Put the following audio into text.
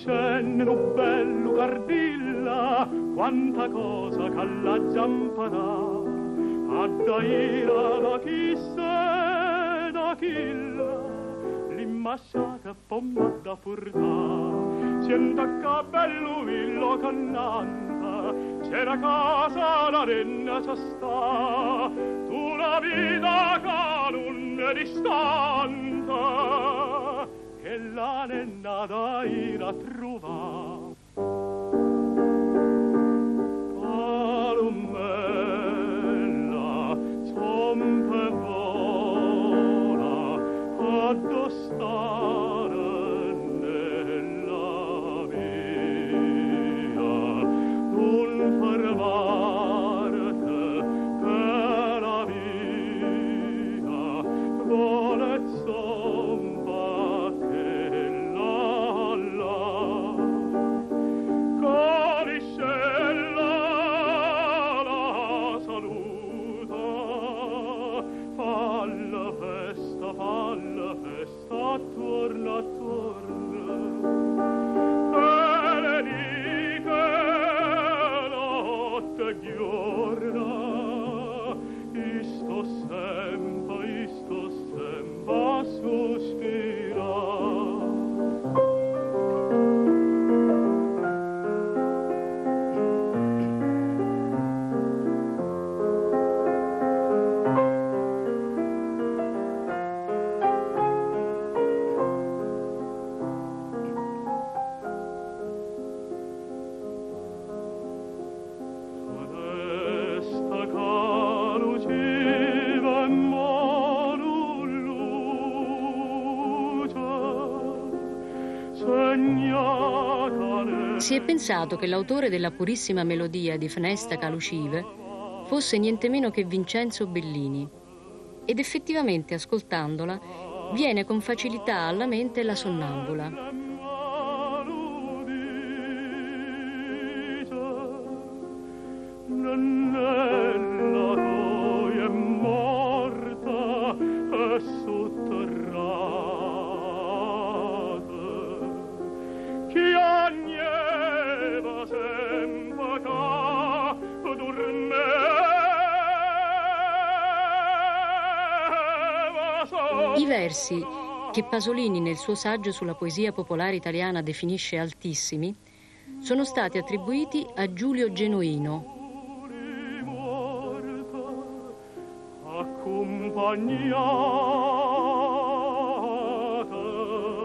scende un bello cardilla, quanta cosa che alla zamparà, a da ira da chi se da chilla, l'immascia che pomma da furtà, senta che bello villo cannanta, c'era casa la renna c'è sta, tu la vita che non è distanta, che la nenna da ira trova. Palomella, sompe vola, addostare nella via, non fermarte per la via, volet sombatte là, Coliscella la saluta, falla festa, torna, torna, benedica notte e giorna, isto sempre a sospirare. Si è pensato che l'autore della purissima melodia di Fnesta Calucive fosse niente meno che Vincenzo Bellini, ed effettivamente ascoltandola viene con facilità alla mente la sonnambula. I versi, che Pasolini nel suo saggio sulla poesia popolare italiana definisce altissimi, sono stati attribuiti a Giulio Genuino. Accompagnata